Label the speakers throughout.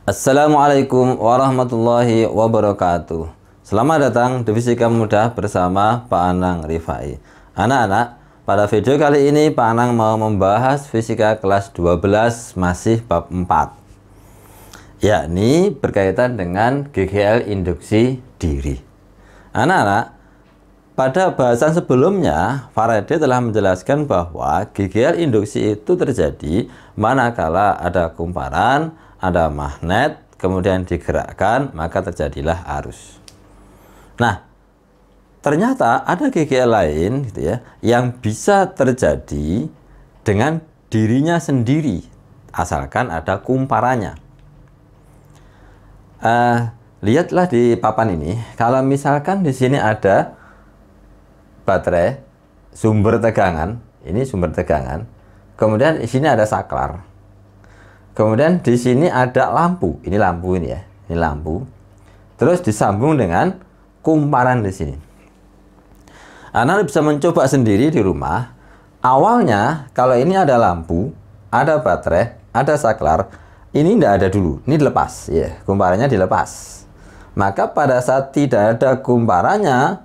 Speaker 1: Assalamualaikum warahmatullahi wabarakatuh. Selamat datang di Fisika Mudah bersama Pak Anang Rifai. Anak-anak, pada video kali ini Pak Anang mau membahas fisika kelas 12 masih bab 4, yakni berkaitan dengan GGL induksi diri. Anak-anak, pada bahasan sebelumnya Faraday telah menjelaskan bahwa GGL induksi itu terjadi manakala ada kumparan, ada magnet, kemudian digerakkan, maka terjadilah arus. Nah, ternyata ada GGL lain gitu ya, yang bisa terjadi dengan dirinya sendiri, asalkan ada kumparannya. Lihatlah di papan ini, kalau misalkan di sini ada baterai, sumber tegangan, ini sumber tegangan, kemudian di sini ada saklar. Kemudian di sini ada lampu, ini lampu ini ya, ini lampu. Terus disambung dengan kumparan di sini. Anda bisa mencoba sendiri di rumah. Awalnya kalau ini ada lampu, ada baterai, ada saklar, ini tidak ada dulu, ini dilepas, ya, kumparannya dilepas. Maka pada saat tidak ada kumparannya,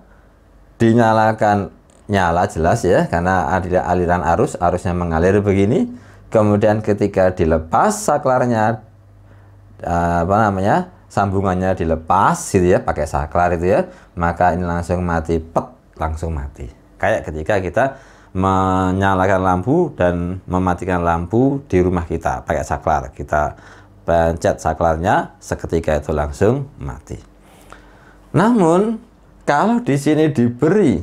Speaker 1: dinyalakan, nyala jelas ya, karena ada aliran arus, arusnya mengalir begini. Kemudian ketika dilepas saklarnya, sambungannya dilepas gitu ya, pakai saklar itu ya, maka ini langsung mati, pet, langsung mati. Kayak ketika kita menyalakan lampu dan mematikan lampu di rumah kita pakai saklar, kita pencet saklarnya, seketika itu langsung mati. Namun kalau di sini diberi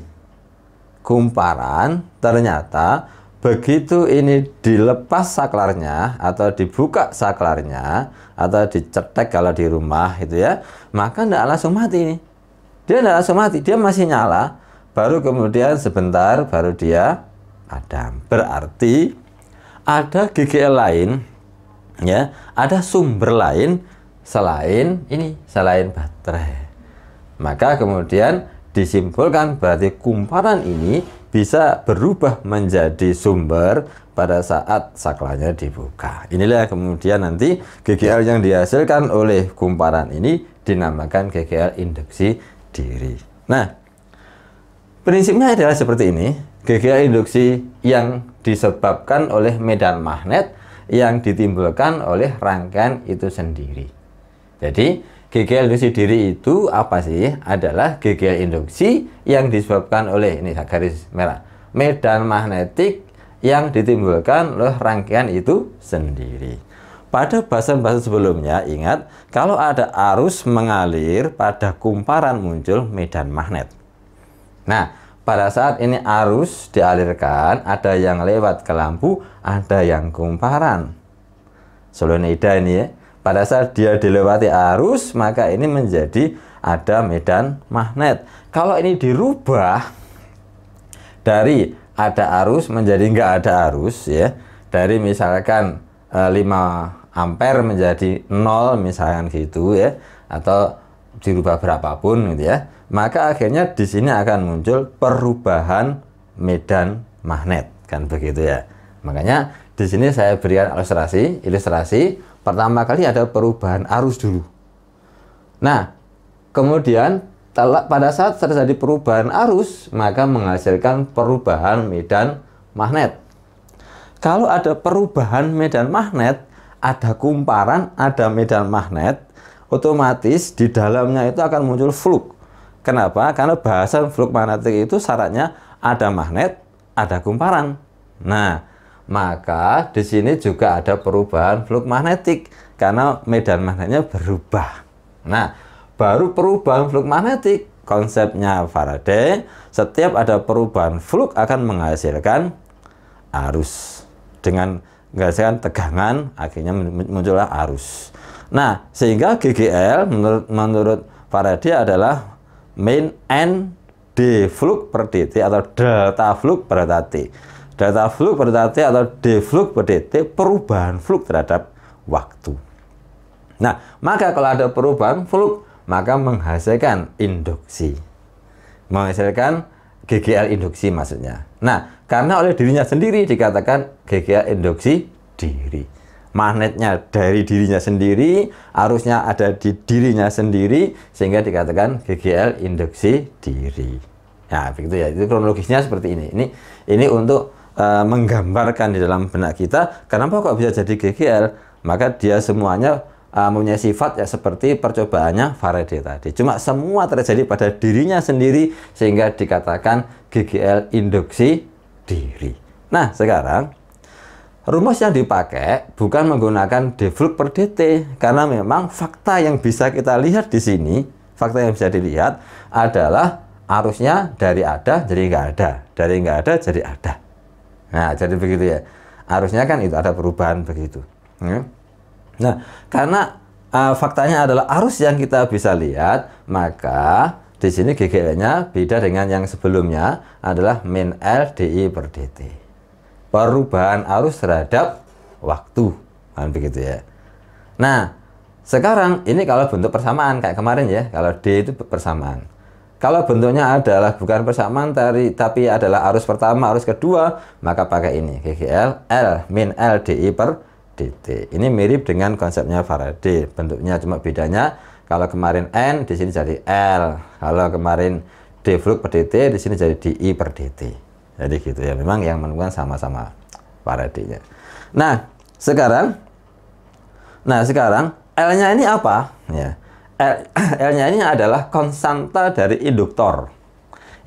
Speaker 1: kumparan, ternyata begitu ini dilepas saklarnya atau dibuka saklarnya atau dicetek kalau di rumah itu ya, maka tidak langsung mati ini. Dia tidak langsung mati, dia masih nyala, baru kemudian sebentar baru dia padam. Berarti ada GGL lain ya, ada sumber lain selain ini, selain baterai. Maka kemudian disimpulkan berarti kumparan ini bisa berubah menjadi sumber pada saat saklarnya dibuka. Inilah kemudian nanti GGL yang dihasilkan oleh kumparan ini dinamakan GGL induksi diri. Nah, prinsipnya adalah seperti ini. GGL induksi yang disebabkan oleh medan magnet yang ditimbulkan oleh rangkaian itu sendiri. Jadi GGL induksi diri itu apa sih? Adalah GGL induksi yang disebabkan oleh, ini garis merah, medan magnetik yang ditimbulkan oleh rangkaian itu sendiri. Pada bahasan-bahasan sebelumnya, ingat, kalau ada arus mengalir pada kumparan muncul medan magnet. Nah, pada saat ini arus dialirkan, ada yang lewat ke lampu, ada yang kumparan. Solenoida ini ya. Pada saat dia dilewati arus, maka ini menjadi ada medan magnet. Kalau ini dirubah dari ada arus menjadi nggak ada arus ya, dari misalkan 5 ampere menjadi 0 misalkan gitu ya, atau dirubah berapapun gitu ya, maka akhirnya di sini akan muncul perubahan medan magnet, kan begitu ya. Makanya di sini saya berikan ilustrasi. Pertama kali ada perubahan arus dulu. Nah, kemudian pada saat terjadi perubahan arus, maka menghasilkan perubahan medan magnet. Kalau ada perubahan medan magnet, ada kumparan, ada medan magnet, otomatis di dalamnya itu akan muncul flux. Kenapa? Karena bahasan flux magnetik itu syaratnya ada magnet, ada kumparan. Nah, maka di sini juga ada perubahan flux magnetik karena medan magnetnya berubah. Nah, baru perubahan flux magnetik, konsepnya Faraday, setiap ada perubahan flux akan menghasilkan arus. Dengan menghasilkan tegangan, akhirnya muncullah arus. Nah, sehingga GGL menurut Faraday adalah main N D flux per dt atau delta flux per T. Delta flux per T atau D flux per dt perubahan flux terhadap waktu. Nah, maka kalau ada perubahan flux, maka menghasilkan induksi. Menghasilkan GGL induksi maksudnya. Nah, karena oleh dirinya sendiri dikatakan GGL induksi diri. magnetnya dari dirinya sendiri, arusnya ada di dirinya sendiri, sehingga dikatakan GGL induksi diri. Nah, begitu ya. Itu kronologisnya seperti ini. Ini untuk menggambarkan di dalam benak kita kenapa kok bisa jadi GGL. Maka dia semuanya mempunyai sifat ya seperti percobaannya Faraday tadi. Cuma semua terjadi pada dirinya sendiri sehingga dikatakan GGL induksi diri. Nah, sekarang rumus yang dipakai bukan menggunakan D flux per dt, karena memang fakta yang bisa kita lihat di sini, fakta yang bisa dilihat adalah arusnya dari ada jadi nggak ada, dari nggak ada jadi ada. Nah, jadi begitu ya. Arusnya kan itu ada perubahan begitu. Nah, karena faktanya adalah arus yang kita bisa lihat, maka di sini GGL-nya beda dengan yang sebelumnya adalah min L dI per dt. Perubahan arus terhadap waktu, kan begitu ya. Nah, sekarang ini kalau bentuk persamaan kayak kemarin ya, kalau D itu persamaan. Kalau bentuknya adalah bukan persamaan tapi adalah arus pertama, arus kedua, maka pakai ini GGL L min L dI per dt. Ini mirip dengan konsepnya Faraday, bentuknya cuma bedanya kalau kemarin N di sini jadi L, kalau kemarin D flux per dt di sini jadi dI per dt. Jadi gitu ya, memang yang menentukan sama-sama Faraday-nya. Nah, sekarang L-nya ini apa? Ya. L-nya ini adalah konstanta dari induktor.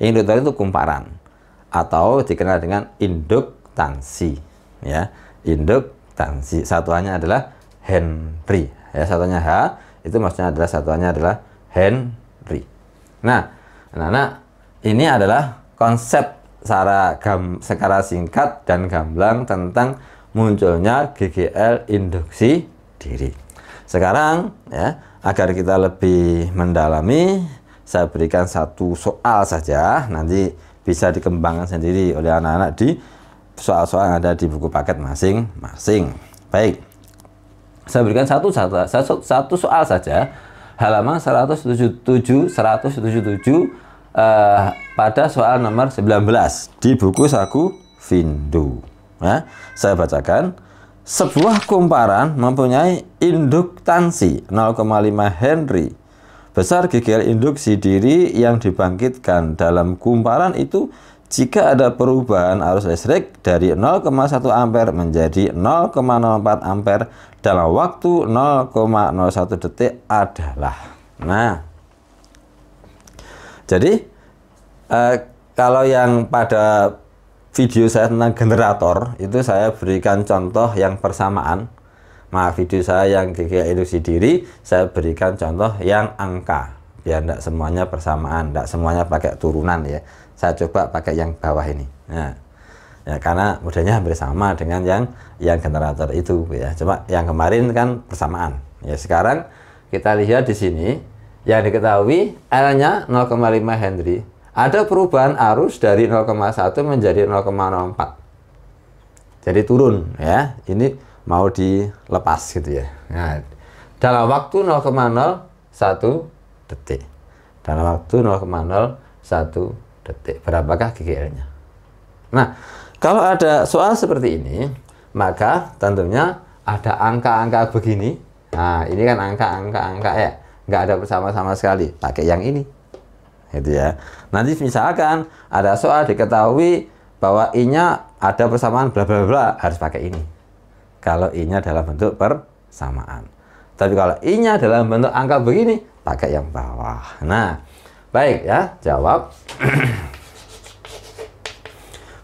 Speaker 1: Induktor itu kumparan atau dikenal dengan induktansi, ya. Induktansi. Satuannya adalah Henry. Ya, satuannya H, itu maksudnya adalah satuannya adalah Henry. Nah, anak-anak, ini adalah konsep secara singkat dan gamblang tentang munculnya GGL induksi diri. Sekarang ya, agar kita lebih mendalami, saya berikan satu soal saja, nanti bisa dikembangkan sendiri oleh anak-anak di soal-soal yang ada di buku paket masing-masing. Baik, saya berikan satu soal saja, halaman 177 pada soal nomor 19 di buku saku Findo. Ya, saya bacakan. Sebuah kumparan mempunyai induktansi 0,5 Henry. Besar GGL induksi diri yang dibangkitkan dalam kumparan itu jika ada perubahan arus listrik dari 0,1 ampere menjadi 0,04 ampere dalam waktu 0,01 detik adalah. Nah, jadi kalau yang pada video saya tentang generator itu saya berikan contoh yang persamaan. Video saya yang GGL induksi diri saya berikan contoh yang angka, biar tidak semuanya persamaan, tidak semuanya pakai turunan ya. Saya coba pakai yang bawah ini. Nah, ya, karena modelnya hampir sama dengan yang generator itu ya. Cuma yang kemarin kan persamaan. Ya, sekarang kita lihat di sini yang diketahui L-nya 0,5 Henry. Ada perubahan arus dari 0,1 menjadi 0,04. Jadi turun ya. Ini mau dilepas gitu ya. Nah, dalam waktu 0,01 detik. Dalam waktu 0,01 detik. Berapakah GGL-nya? Nah, kalau ada soal seperti ini, maka tentunya ada angka-angka begini. Nah, ini kan angka ya. Nggak ada bersama-sama sekali. Pakai yang ini. Gitu ya. Nanti misalkan ada soal diketahui bahwa I-nya ada persamaan bla bla bla, harus pakai ini. Kalau I-nya dalam bentuk persamaan. Tapi kalau I-nya dalam bentuk angka begini, pakai yang bawah. Nah, baik ya, jawab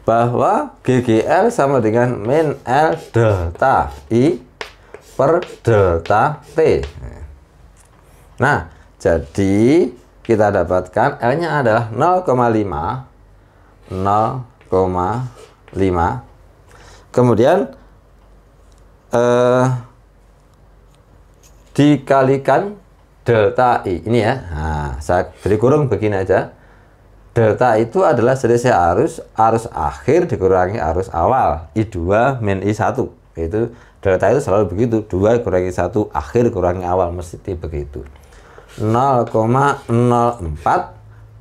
Speaker 1: bahwa GGL sama dengan min L delta I per delta T. Nah, jadi kita dapatkan L-nya adalah 0,5 kemudian dikalikan delta I ini ya. Nah, saya beri kurung begini aja. Delta itu adalah selisih arus akhir dikurangi arus awal, I2 min I1. Itu delta itu selalu begitu, 2 kurangi 1 akhir kurangi awal, mesti begitu. 0,04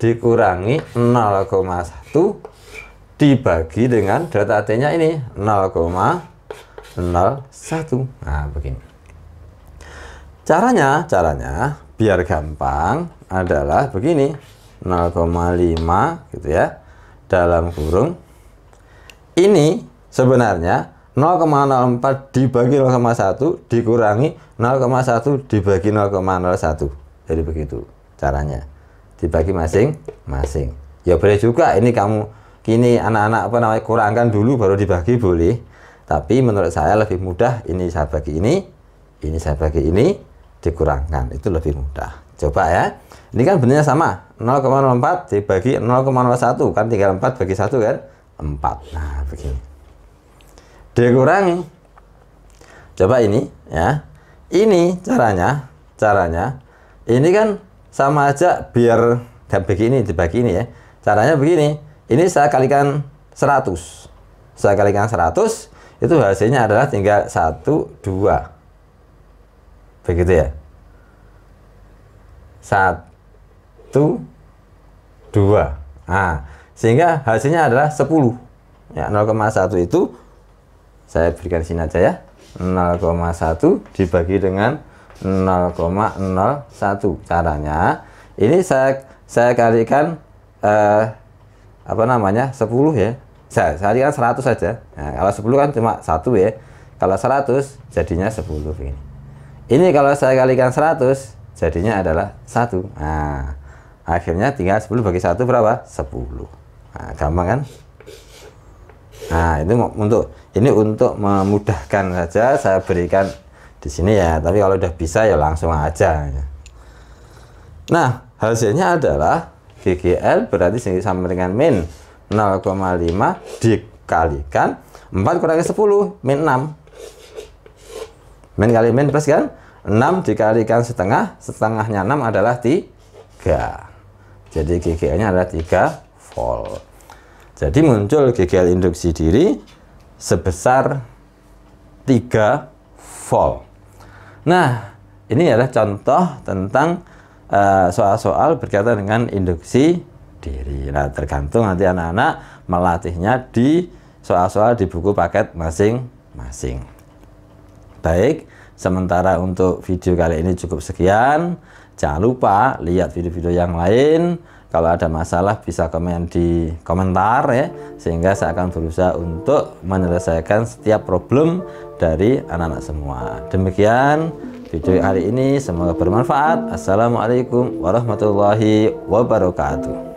Speaker 1: dikurangi 0,1 dibagi dengan delta T-nya ini 0,05 1. Nah, begini. Caranya biar gampang adalah begini. 0,5 gitu ya. Dalam kurung. Ini sebenarnya 0,04 dibagi 0,1 dikurangi 0,1 dibagi 0,01. Jadi begitu caranya. Dibagi masing-masing. Ya boleh juga ini kamu kini anak-anak kurangkan dulu baru dibagi boleh. Tapi menurut saya lebih mudah ini saya bagi ini saya bagi ini dikurangkan. Itu lebih mudah. Coba ya. Ini kan benarnya sama. 0,04 dibagi 0,01 kan tinggal 4 bagi 1 kan? 4. Nah, begini. Dikurangi. Coba ini ya. Ini caranya ini kan sama aja biar begini dibagi ini ya. Caranya begini. Ini saya kalikan 100. Saya kalikan 100 itu hasilnya adalah tinggal 1 2. Begitu ya. 1 2. Nah, sehingga hasilnya adalah 10. Ya, 0,1 itu saya berikan sini aja ya. 0,1 dibagi dengan 0,01. Caranya ini saya kalikan 10 ya. Saya kalikan 100 saja. Nah, kalau 10 kan cuma 1 ya. Kalau 100 jadinya 10 begini. Ini kalau saya kalikan 100 jadinya adalah 1. Nah, akhirnya tinggal 10 bagi 1 berapa? 10. Nah, gampang kan? Nah, itu untuk memudahkan saja saya berikan di sini ya. Tapi kalau udah bisa ya langsung aja. Nah, hasilnya adalah GGL berarti sama dengan min 0,5 dikalikan 4 kurangi 10 min 6. Min kali min plus kan? 6 dikalikan setengah, setengahnya 6 adalah 3. Jadi GGL-nya adalah 3 volt. Jadi muncul GGL induksi diri sebesar 3 volt. Nah, ini adalah contoh tentang soal-soal berkaitan dengan induksi diri. Nah, tergantung nanti anak-anak melatihnya di soal-soal di buku paket masing-masing. Baik, sementara untuk video kali ini cukup sekian. Jangan lupa lihat video-video yang lain. Kalau ada masalah bisa komen di komentar ya, sehingga saya akan berusaha untuk menyelesaikan setiap problem dari anak-anak semua. Demikian video hari ini, semoga bermanfaat. Assalamualaikum warahmatullahi wabarakatuh.